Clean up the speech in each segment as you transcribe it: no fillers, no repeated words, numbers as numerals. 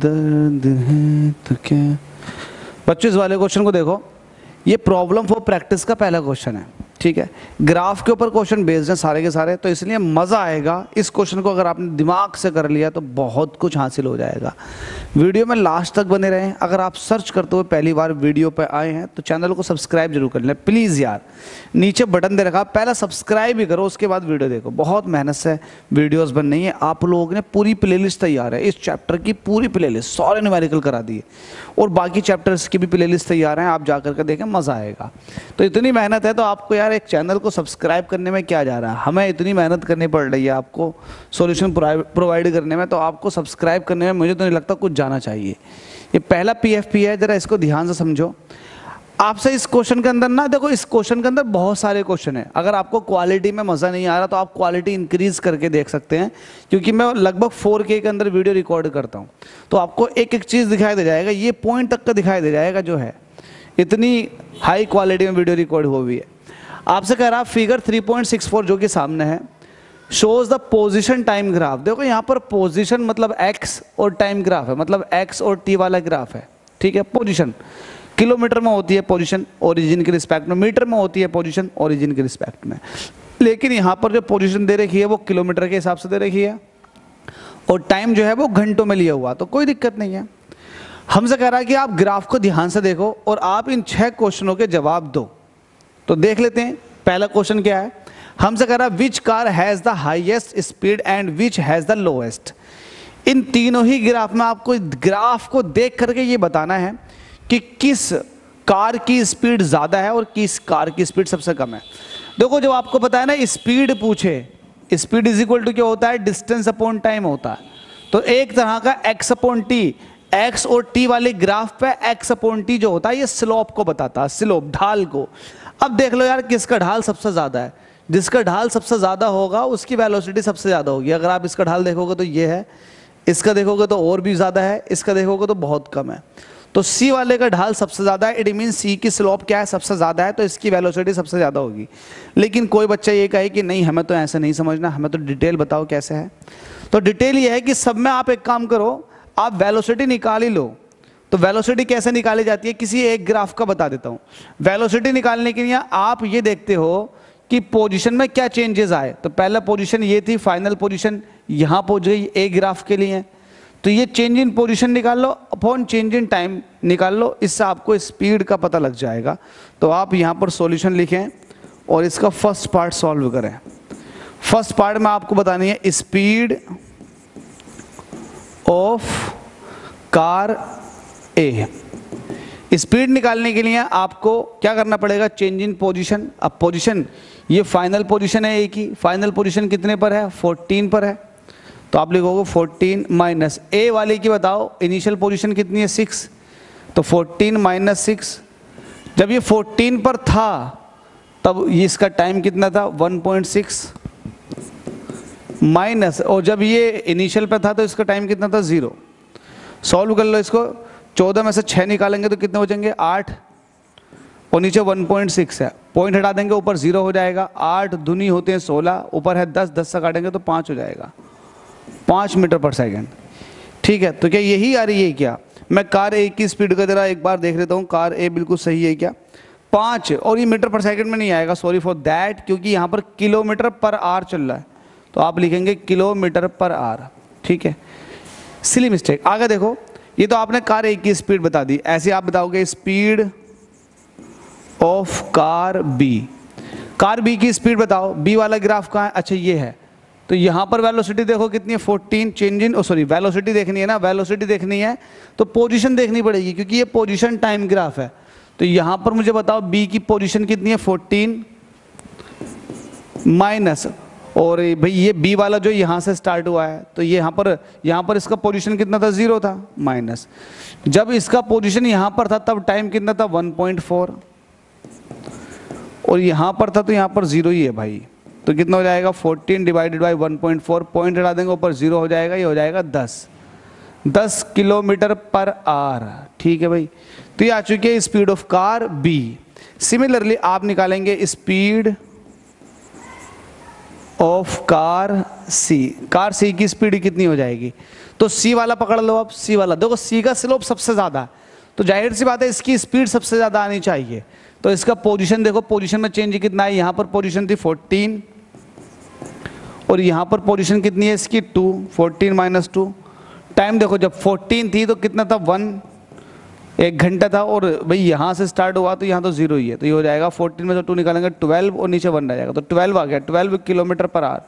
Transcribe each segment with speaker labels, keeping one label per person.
Speaker 1: दर्द है तो क्या। बच्चों इस वाले क्वेश्चन को देखो, ये प्रॉब्लम फॉर प्रैक्टिस का पहला क्वेश्चन है, ठीक है। ग्राफ के ऊपर क्वेश्चन बेस्ड हैं सारे के सारे, तो इसलिए मज़ा आएगा। इस क्वेश्चन को अगर आपने दिमाग से कर लिया तो बहुत कुछ हासिल हो जाएगा। वीडियो में लास्ट तक बने रहें। अगर आप सर्च करते हुए पहली बार वीडियो पर आए हैं तो चैनल को सब्सक्राइब जरूर कर लें प्लीज़ यार, नीचे बटन दे रखा, पहला सब्सक्राइब ही करो, उसके बाद वीडियो देखो। बहुत मेहनत से वीडियोस बन रही है, आप लोगों ने पूरी प्लेलिस्ट तैयार है, इस चैप्टर की पूरी प्लेलिस्ट सारे न्यूमेरिकल करा दिए, और बाकी चैप्टर्स की भी प्लेलिस्ट तैयार है, आप जा करके देखें, मज़ा आएगा। तो इतनी मेहनत है तो आपको यार एक चैनल को सब्सक्राइब करने में क्या जा रहा है, हमें इतनी मेहनत करनी पड़ रही है आपको सॉल्यूशन प्रोवाइड करने में, तो आपको सब्सक्राइब करने में मुझे तो नहीं लगता कुछ जाना चाहिए। ये पहला पीएफपी है, जरा इसको ध्यान से समझो। आपसे इस क्वेश्चन के अंदर ना, देखो इस क्वेश्चन के अंदर बहुत सारे क्वेश्चन हैं। अगर आपको क्वालिटी में मज़ा नहीं आ रहा तो आप क्वालिटी इंक्रीज करके देख सकते हैं, क्योंकि मैं लगभग 4K के अंदर वीडियो रिकॉर्ड करता हूं, तो आपको एक एक चीज़ दिखाई दे जाएगा, ये पॉइंट तक का दिखाई दे जाएगा जो है, इतनी हाई क्वालिटी में वीडियो रिकॉर्ड हुई है। आपसे कह रहा फिगर 3.64 जो कि सामने है, shows the position time graph. देखो यहाँ पर पोजिशन मतलब एक्स और टाइम ग्राफ है, मतलब एक्स और टी वाला ग्राफ है, ठीक है। पोजिशन किलोमीटर में होती है पोजीशन ओरिजिन के रिस्पेक्ट में, मीटर में होती है पोजीशन ओरिजिन के रिस्पेक्ट में, लेकिन यहाँ पर जो पोजीशन दे रखी है वो किलोमीटर के हिसाब से दे रखी है, और टाइम जो है वो घंटों में लिया हुआ, तो कोई दिक्कत नहीं है। हमसे कह रहा है कि आप ग्राफ को ध्यान से देखो और आप इन 6 क्वेश्चनों के जवाब दो। तो देख लेते हैं पहला क्वेश्चन क्या है। हमसे कह रहा है which car has the highest speed and which has the lowest. इन तीनों ही ग्राफ में आपको ग्राफ को देख करके ये बताना है कि किस कार की स्पीड ज़्यादा है और किस कार की स्पीड सबसे कम है। देखो जब आपको पता है ना, स्पीड पूछे, स्पीड इज इक्वल टू क्या होता है, डिस्टेंस अपॉन टाइम होता है, तो एक तरह का एक्स अपॉन टी, एक्स और टी वाले ग्राफ पे एक्स अपॉन टी जो होता है ये स्लोप को बताता है, स्लोप ढाल को। अब देख लो यार किसका ढाल सबसे ज़्यादा है, जिसका ढाल सबसे ज़्यादा होगा उसकी वेलोसिटी सबसे ज़्यादा होगी। अगर आप इसका ढाल देखोगे तो ये है, इसका देखोगे तो और भी ज़्यादा है, इसका देखोगे तो बहुत कम है, तो सी वाले का ढाल सबसे ज़्यादा है, इट मीन सी की स्लोप क्या है, सबसे ज़्यादा है, तो इसकी वेलोसिटी सबसे ज़्यादा होगी। लेकिन कोई बच्चा ये कहे कि नहीं हमें तो ऐसे नहीं समझना, हमें तो डिटेल बताओ कैसे है। तो डिटेल ये है कि सब में आप एक काम करो, आप वेलोसिटी निकाल ही लो। तो वेलोसिटी कैसे निकाली जाती है, किसी एक ग्राफ का बता देता हूँ। वेलोसिटी निकालने के लिए आप ये देखते हो कि पोजीशन में क्या चेंजेस आए। तो पहला पोजीशन ये थी, फाइनल पोजीशन यहाँ पहुँच गई ए ग्राफ के लिए, तो ये चेंज इन पोजीशन निकाल लो अपॉन चेंज इन टाइम निकाल लो, इससे आपको स्पीड का पता लग जाएगा। तो आप यहाँ पर सॉल्यूशन लिखें और इसका फर्स्ट पार्ट सॉल्व करें। फर्स्ट पार्ट में आपको बतानी है speed of car A. Speed निकालने के लिए आपको क्या करना पड़ेगा, चेंज इन पोजीशन। अब पोजीशन ये फाइनल पोजीशन है ए की, फाइनल पोजीशन कितने पर है, 14 पर है, तो आप लिखोगे 14 माइनस ए वाले की बताओ इनिशियल पोजीशन कितनी है, 6, तो 14 माइनस 6। जब ये 14 पर था तब ये इसका टाइम कितना था, 1.6 माइनस, और जब ये इनिशियल पर था तो इसका टाइम कितना था, 0। सॉल्व कर लो इसको, 14 में से 6 निकालेंगे तो कितने हो जाएंगे, 8, और नीचे 1.6 है, पॉइंट हटा देंगे ऊपर 0 हो जाएगा। 8 दूनी होते हैं 16, ऊपर है 10, 10 से काटेंगे तो 5 हो जाएगा, 5 मीटर पर सेकेंड, ठीक है। तो क्या यही आ रही है क्या, मैं कार ए की स्पीड का जरा एक बार देख लेता हूँ, कार ए बिल्कुल सही है क्या, 5, और ये मीटर पर सेकंड में नहीं आएगा, सॉरी फॉर दैट, क्योंकि यहाँ पर किलोमीटर पर आवर चल रहा है, तो आप लिखेंगे किलोमीटर पर आवर, ठीक है, सिली मिस्टेक। आगे देखो, ये तो आपने कार ए की स्पीड बता दी, ऐसे आप बताओगे speed of car B. Car B की स्पीड बताओ, बी वाला ग्राफ कहाँ है, अच्छा ये है, तो यहाँ पर वेलोसिटी देखो कितनी है, 14, चेंज इन, सॉरी वेलोसिटी देखनी है ना, वेलोसिटी देखनी है तो पोजीशन देखनी पड़ेगी, क्योंकि ये पोजीशन टाइम ग्राफ है। तो यहाँ पर मुझे बताओ बी की पोजीशन कितनी है, 14 माइनस, और भाई ये बी वाला जो यहाँ से स्टार्ट हुआ है, तो ये यहाँ पर इसका पोजीशन कितना था, 0 था, माइनस, जब इसका पोजीशन यहाँ पर था तब टाइम कितना था, 1.4, और यहाँ पर था तो यहाँ पर 0 ही है भाई, तो कितना हो जाएगा, 14 डिवाइडेड बाई 1.4, पॉइंट हटा देंगे ऊपर 0 हो जाएगा, ये हो जाएगा 10 किलोमीटर पर आवर, ठीक है भाई। तो ये आ चुकी है speed of car B. Similarly आप निकालेंगे speed of car C. Car C की स्पीड कितनी हो जाएगी, तो सी वाला पकड़ लो, अब सी वाला देखो, सी का स्लोप सबसे ज़्यादा है, तो जाहिर सी बात है इसकी स्पीड सबसे ज़्यादा आनी चाहिए। तो इसका पोजीशन देखो, पोजीशन में चेंज कितना है, यहाँ पर पोजीशन थी 14 और यहाँ पर पोजीशन कितनी है इसकी 2, 14 माइनस 2। टाइम देखो जब 14 थी तो कितना था 1, 1 घंटा था, और भाई यहाँ से स्टार्ट हुआ तो यहाँ तो 0 ही है, तो ये हो जाएगा 14 में से 2 निकालेंगे 12 और नीचे 1 रह जाएगा, तो 12 आ गया, 12 किलोमीटर पर आवर।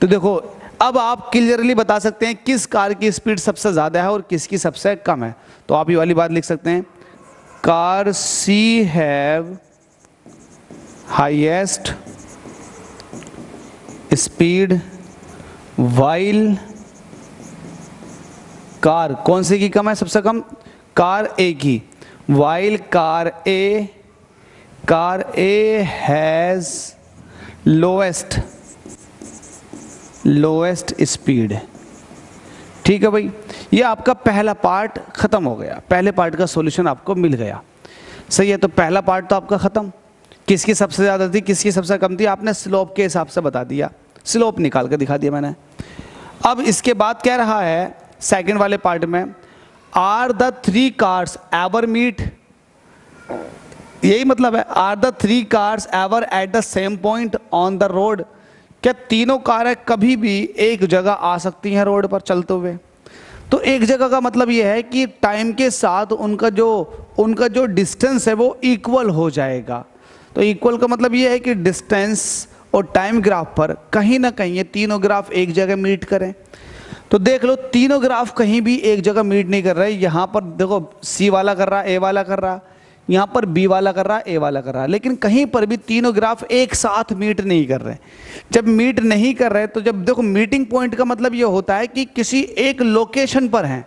Speaker 1: तो देखो अब आप क्लियरली बता सकते हैं किस कार की स्पीड सबसे ज़्यादा है और किसकी सबसे कम है। तो आप ये वाली बात लिख सकते हैं, car C have highest speed while car, कौन सी की कम है सबसे कम, कार ए की, while car A has lowest speed. ठीक है भाई, ये आपका पहला पार्ट खत्म हो गया, पहले पार्ट का सॉल्यूशन आपको मिल गया। सही है, तो पहला पार्ट तो आपका खत्म, किसकी सबसे ज़्यादा थी किसकी सबसे कम थी, आपने स्लोप के हिसाब से बता दिया, स्लोप निकाल कर दिखा दिया मैंने। अब इसके बाद कह रहा है सेकंड वाले पार्ट में, are the 3 cars ever meet, यही मतलब है, are the 3 cars ever at the same point on the road, क्या तीनों कारें कभी भी एक जगह आ सकती हैं रोड पर चलते हुए। तो एक जगह का मतलब यह है कि टाइम के साथ उनका जो डिस्टेंस है वो इक्वल हो जाएगा। तो इक्वल का मतलब यह है कि डिस्टेंस और टाइम ग्राफ पर कहीं ना कहीं ये तीनों ग्राफ एक जगह मीट करें। तो देख लो तीनों ग्राफ कहीं भी एक जगह मीट नहीं कर रहे। यहाँ पर देखो सी वाला कर रहा, ए वाला कर रहा, यहाँ पर बी वाला कर रहा, ए वाला कर रहा, लेकिन कहीं पर भी तीनों ग्राफ एक साथ मीट नहीं कर रहे। जब मीट नहीं कर रहे तो जब देखो मीटिंग पॉइंट का मतलब ये होता है कि किसी एक लोकेशन पर हैं।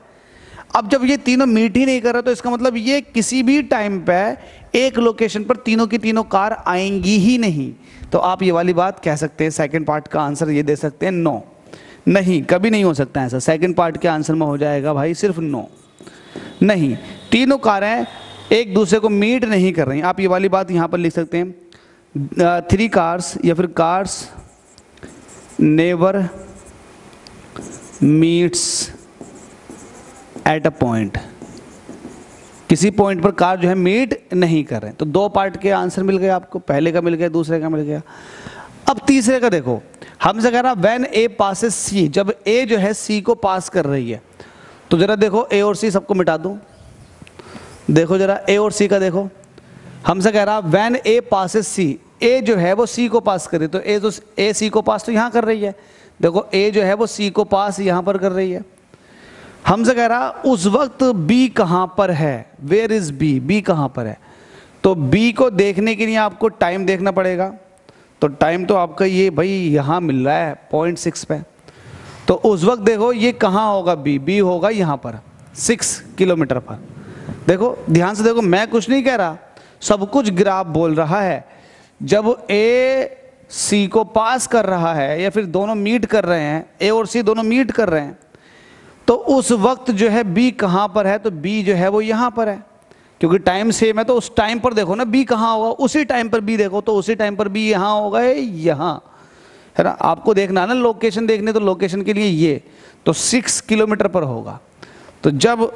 Speaker 1: अब जब ये तीनों मीट ही नहीं कर रहे तो इसका मतलब ये किसी भी टाइम पे एक लोकेशन पर तीनों की तीनों कार आएंगी ही नहीं। तो आप ये वाली बात कह सकते हैं, सेकंड पार्ट का आंसर ये दे सकते हैं नो, नहीं कभी नहीं हो सकता ऐसा। सेकंड पार्ट के आंसर में हो जाएगा भाई सिर्फ नो, नहीं तीनों कारें एक दूसरे को मीट नहीं कर रही। आप ये वाली बात यहाँ पर लिख सकते हैं 3 कार्स या फिर cars never meets at a point, किसी पॉइंट पर कार जो है मीट नहीं कर रहे। तो 2 पार्ट के आंसर मिल गए आपको, पहले का मिल गया, दूसरे का मिल गया। अब तीसरे का देखो, हमसे कह रहा व्हेन ए पासेस सी, जब ए जो है सी को पास कर रही है। तो जरा देखो ए और सी सबको मिटा दूं, देखो जरा ए और सी का देखो, हमसे कह रहा व्हेन ए पासेस सी, ए जो है वो सी को पास करे, तो ए सी को पास तो यहाँ कर रही है, देखो ए जो है वो सी को पास यहाँ पर कर रही है। हमसे कह रहा उस वक्त बी कहाँ पर है, वेयर इज बी, बी कहाँ पर है। तो बी को देखने के लिए आपको टाइम देखना पड़ेगा। तो टाइम तो आपका ये भाई यहाँ मिल रहा है 0.6 पे, तो उस वक्त देखो ये कहाँ होगा, बी होगा यहाँ पर 6 किलोमीटर पर। देखो ध्यान से देखो, मैं कुछ नहीं कह रहा, सब कुछ ग्राफ बोल रहा है। जब ए सी को पास कर रहा है या फिर दोनों मीट कर रहे हैं, ए और सी दोनों मीट कर रहे हैं, तो उस वक्त जो है बी कहाँ पर है, तो बी जो है वो यहाँ पर है, क्योंकि टाइम सेम है। तो उस टाइम पर देखो ना बी कहाँ होगा, उसी टाइम पर बी देखो, तो उसी टाइम पर बी यहाँ होगा, यहाँ है ना। आपको देखना ना लोकेशन देखने, तो लोकेशन के लिए ये तो 6 किलोमीटर पर होगा। तो जब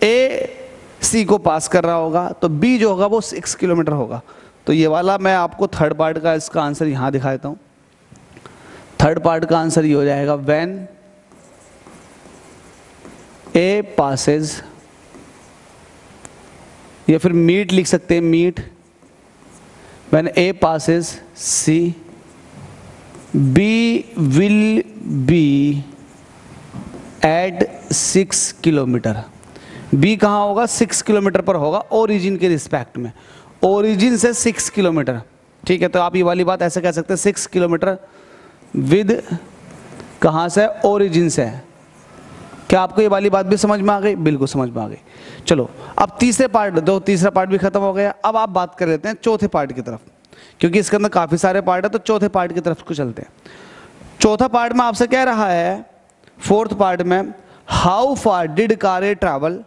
Speaker 1: ए सी को पास कर रहा होगा तो बी जो होगा वो 6 किलोमीटर होगा। तो ये वाला मैं आपको थर्ड पार्ट का इसका आंसर यहाँ दिखा देता हूँ। थर्ड पार्ट का आंसर ये हो जाएगा व्हेन ए पासेज, या फिर मीट लिख सकते हैं, meet when A passes C, B will be at 6 kilometre. B कहाँ होगा, 6 किलोमीटर पर होगा ओरिजिन के रिस्पेक्ट में, ओरिजिन से 6 किलोमीटर। ठीक है, तो आप ये वाली बात ऐसे कह सकते हैं 6 किलोमीटर विद कहाँ से, ओरिजिन से। क्या आपको ये वाली बात भी समझ में आ गई? बिल्कुल समझ में आ गई। चलो अब तीसरे पार्ट, दो तीसरा पार्ट भी खत्म हो गया। अब आप बात कर लेते हैं चौथे पार्ट की तरफ, क्योंकि इसके अंदर काफ़ी सारे पार्ट है, तो चौथे पार्ट की तरफ को चलते हैं। चौथा पार्ट में आपसे कह रहा है, फोर्थ पार्ट में, how far did car A travel,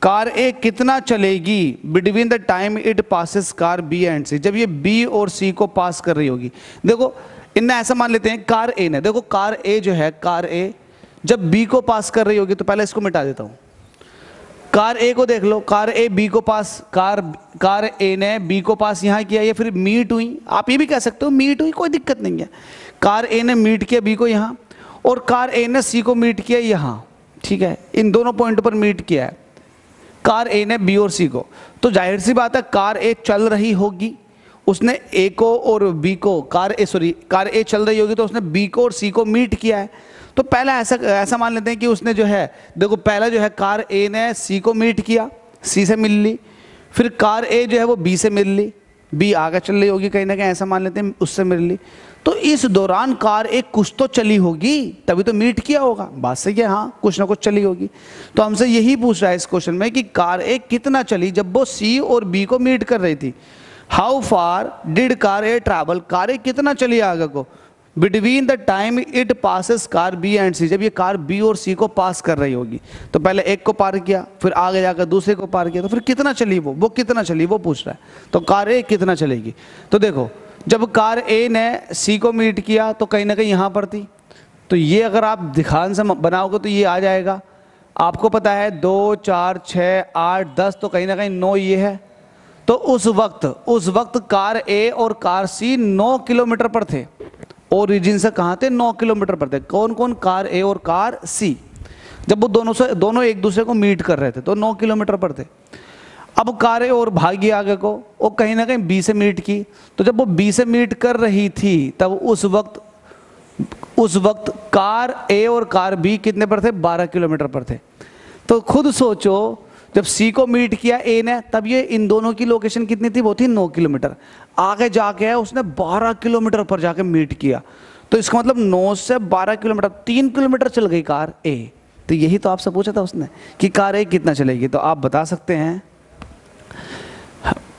Speaker 1: car A कितना चलेगी between the time it passes car B and C, जब ये बी और सी को पास कर रही होगी। देखो इनने ऐसा मान लेते हैं कार ए ने, देखो कार ए जो है, कार ए जब बी को पास कर रही होगी, तो पहले इसको मिटा देता हूं। कार ए को देख लो, कार ए बी को पास, कार ए ने बी को पास यहां किया, ये फिर मीट हुई, आप ये भी कह सकते हो मीट हुई, कोई दिक्कत नहीं है। कार ए ने मीट किया बी को यहां, और कार ए ने सी को मीट किया यहां, ठीक है, इन दोनों पॉइंट पर मीट किया है कार ए ने बी और सी को। तो जाहिर सी बात है कार ए चल रही होगी, उसने ए को और बी को, कार ए चल रही होगी तो उसने बी को और सी को मीट किया है। तो पहला ऐसा मान लेते हैं कि उसने जो है, देखो पहला जो है कार ए ने सी को मीट किया, सी से मिल ली, फिर कार ए जो है वो बी से मिल ली, बी आगे चल रही होगी कहीं ना कहीं, ऐसा मान लेते हैं उससे मिल ली। तो इस दौरान कार ए कुछ तो चली होगी, तभी तो मीट किया होगा, बात सही है, हाँ कुछ ना कुछ चली होगी। तो हमसे यही पूछ रहा है इस क्वेश्चन में कि कार ए कितना चली जब वो सी और बी को मीट कर रही थी। How far did car A travel, car A कितना चली आगे को, between the time it passes car B and C, जब ये कार बी और सी को पास कर रही होगी। तो पहले एक को पार किया, फिर आगे जाकर दूसरे को पार किया, तो फिर कितना चली वो कितना चली वो पूछ रहा है। तो कार ए कितना चलेगी, तो देखो जब कार ए ने सी को मीट किया तो कहीं ना कहीं यहाँ पर थी, तो ये अगर आप ध्यान से बनाओगे तो ये आ जाएगा। आपको पता है 2 4 6 8 10, तो कहीं ना कहीं 9 ये है। तो उस वक्त कार ए और कार सी 9 किलोमीटर पर थे, ओरिजिन से कहाँ थे, 9 किलोमीटर पर थे। कौन कौन, कार ए और कार सी, जब वो दोनों एक दूसरे को मीट कर रहे थे तो 9 किलोमीटर पर थे। अब कार ए और भागी आगे को, वो कहीं ना कहीं बी से मीट की, तो जब वो बी से मीट कर रही थी तब उस वक्त कार ए और कार बी कितने पर थे, 12 किलोमीटर पर थे। तो खुद सोचो जब सी को मीट किया ए ने, तब ये इन दोनों की लोकेशन कितनी थी, वो थी 9 किलोमीटर। आगे जाके उसने 12 किलोमीटर पर जाके मीट किया, तो इसका मतलब 9 से 12 किलोमीटर, 3 किलोमीटर चल गई कार ए। तो यही तो आपसे पूछा था उसने कि कार ए कितना चलेगी। तो आप बता सकते हैं,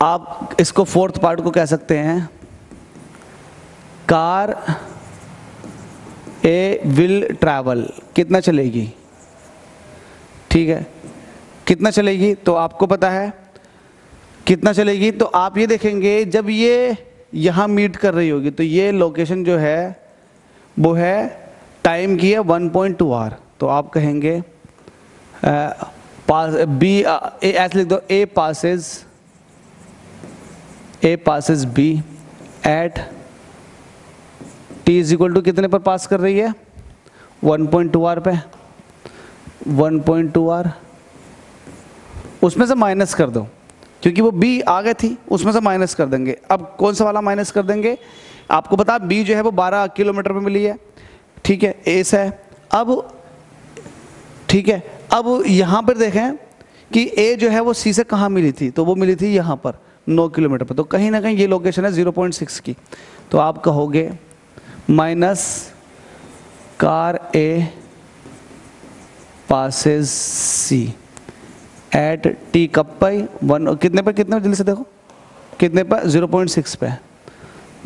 Speaker 1: आप इसको फोर्थ पार्ट को कह सकते हैं, कार ए विल ट्रैवल, कितना चलेगी, ठीक है, कितना चलेगी। तो आपको पता है कितना चलेगी, तो आप ये देखेंगे जब ये यहाँ मीट कर रही होगी तो ये लोकेशन जो है वो है टाइम की है 1.2 आवर। तो आप कहेंगे पास बी, ऐसे लिख दो, A passes B at T is equal to कितने पर पास कर रही है, 1.2 आवर पे, 1.2 आवर, उसमें से माइनस कर दो क्योंकि वो बी आगे थी, उसमें से माइनस कर देंगे। अब कौन सा वाला माइनस कर देंगे, आपको पता बी जो है वो 12 किलोमीटर पे मिली है, ठीक है, ए से है। अब ठीक है, अब यहाँ पर देखें कि ए जो है वो सी से कहाँ मिली थी, तो वो मिली थी यहाँ पर 9 किलोमीटर पर। तो कहीं ना कहीं ये लोकेशन है 0.6 की। तो आप कहोगे minus car A passes C at T कब पाई 1, कितने पे, जल्दी से देखो कितने पे, 0.6 पे,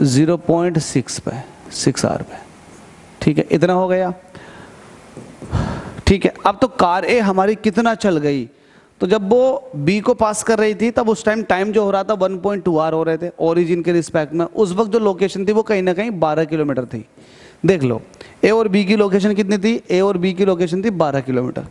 Speaker 1: 0.6 पे, 6 आवर पे, ठीक है, इतना हो गया, ठीक है। अब तो कार ए हमारी कितना चल गई, तो जब वो बी को पास कर रही थी तब उस टाइम जो हो रहा था 1.2 आवर हो रहे थे ओरिजिन के रिस्पेक्ट में। उस वक्त जो लोकेशन थी वो कहीं ना कहीं 12 किलोमीटर थी। देख लो ए और बी की लोकेशन कितनी थी, ए और बी की लोकेशन थी 12 किलोमीटर,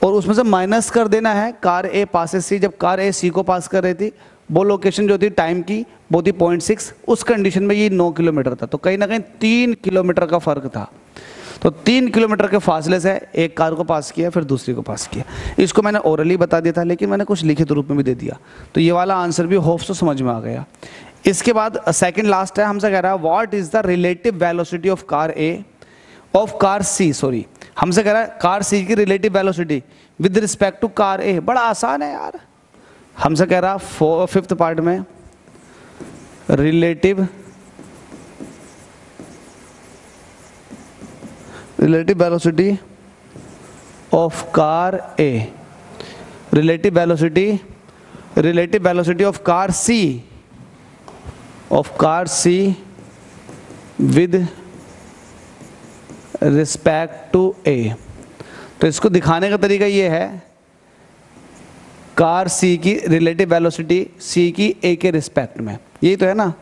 Speaker 1: और उसमें से माइनस कर देना है कार ए पासेस सी। जब कार ए सी को पास कर रही थी वो लोकेशन जो थी टाइम की वो थी 0.6, उस कंडीशन में ये 9 किलोमीटर था, तो कहीं ना कहीं 3 किलोमीटर का फर्क था। तो 3 किलोमीटर के फासले से एक कार को पास किया फिर दूसरी को पास किया। इसको मैंने ओरली बता दिया था लेकिन मैंने कुछ लिखित रूप में भी दे दिया, तो ये वाला आंसर भी होप्स तो समझ में आ गया। इसके बाद सेकंड लास्ट है, हमसे कह रहा है what is the relative velocity of car A of car C, sorry हमसे कह रहा है कार सी की relative velocity with respect to car A. बड़ा आसान है यार, हमसे कह रहा 5th पार्ट में relative velocity of car A, relative velocity of car C with respect to A. तो इसको दिखाने का तरीका ये है, कार सी की रिलेटिव वेलोसिटी सी की ए के रिस्पेक्ट में, यही तो है ना,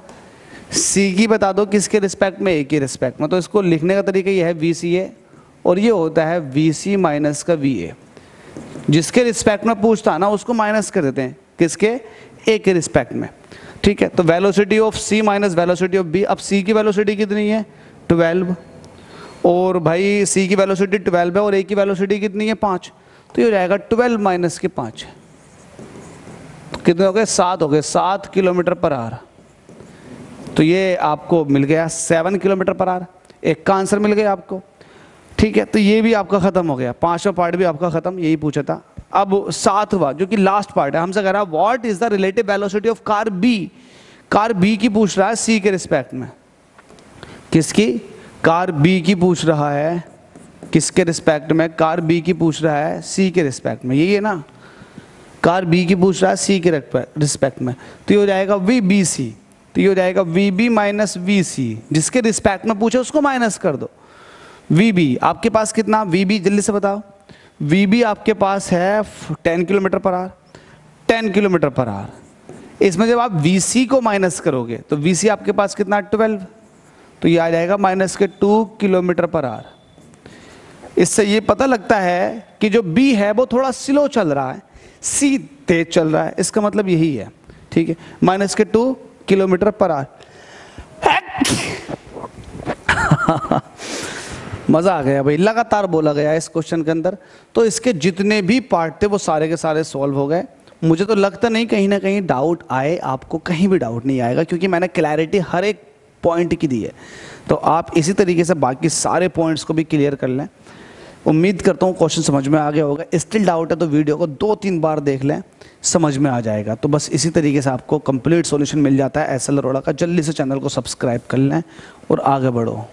Speaker 1: सी की बता दो किसके रिस्पेक्ट में, ए के रिस्पेक्ट में। तो इसको लिखने का तरीका ये है वी सी ए और ये होता है वी सी माइनस का वी ए। जिसके रिस्पेक्ट में पूछता है ना उसको माइनस कर देते हैं, किसके, ए के रिस्पेक्ट में, ठीक है। तो velocity of C minus velocity of B, अब सी की वेलोसिटी कितनी है 12, और भाई सी की वेलोसिटी 12 है और ए की वेलोसिटी कितनी है 5, तो ये हो जाएगा 12 माइनस के 5, तो कितने हो गए 7 हो गए, 7 किलोमीटर पर आवर। तो ये आपको मिल गया 7 किलोमीटर पर आवर, एक का आंसर मिल गया आपको, ठीक है। तो ये भी आपका खत्म हो गया, 5वां पार्ट भी आपका खत्म, यही पूछा था। अब 7वां जो कि लास्ट पार्ट है, हमसे कह रहा है what is the relative velocity of car B. Car B की पूछ रहा है सी के रिस्पेक्ट में, किसकी, कार बी की पूछ रहा है, किसके रिस्पेक्ट में, कार बी की पूछ रहा है सी के रिस्पेक्ट में, यही है ना, कार बी की पूछ रहा है सी के रिस्पेक्ट में। तो ये हो जाएगा वी बी सी, तो ये हो जाएगा वी बी माइनस वी सी, जिसके रिस्पेक्ट में पूछे उसको माइनस कर दो। वी बी आपके पास कितना, वी बी जल्दी से बताओ, वी बी आपके पास है 10 kilometre per hour, 10 kilometre per hour. इसमें जब आप वी सी को माइनस करोगे तो वी सी आपके पास कितना 12, तो ये आ जाएगा माइनस के 2 किलोमीटर पर आवर। इससे ये पता लगता है कि जो बी है वो थोड़ा स्लो चल रहा है, सी तेज चल रहा है, इसका मतलब यही है, ठीक है, माइनस के 2 किलोमीटर पर आवर। मज़ा आ गया भाई, लगातार बोला गया इस क्वेश्चन के अंदर। तो इसके जितने भी पार्ट थे वो सारे के सारे सॉल्व हो गए। मुझे तो लगता नहीं कहीं ना कहीं डाउट आए, आपको कहीं भी डाउट नहीं आएगा क्योंकि मैंने क्लैरिटी हर एक पॉइंट की दी है। तो आप इसी तरीके से बाकी सारे पॉइंट्स को भी क्लियर कर लें। उम्मीद करता हूँ क्वेश्चन समझ में आ गया होगा। स्टिल डाउट है तो वीडियो को 2-3 बार देख लें, समझ में आ जाएगा। तो बस इसी तरीके से आपको कंप्लीट सॉल्यूशन मिल जाता है एसएल अरोड़ा का। जल्दी से चैनल को सब्सक्राइब कर लें और आगे बढ़ो।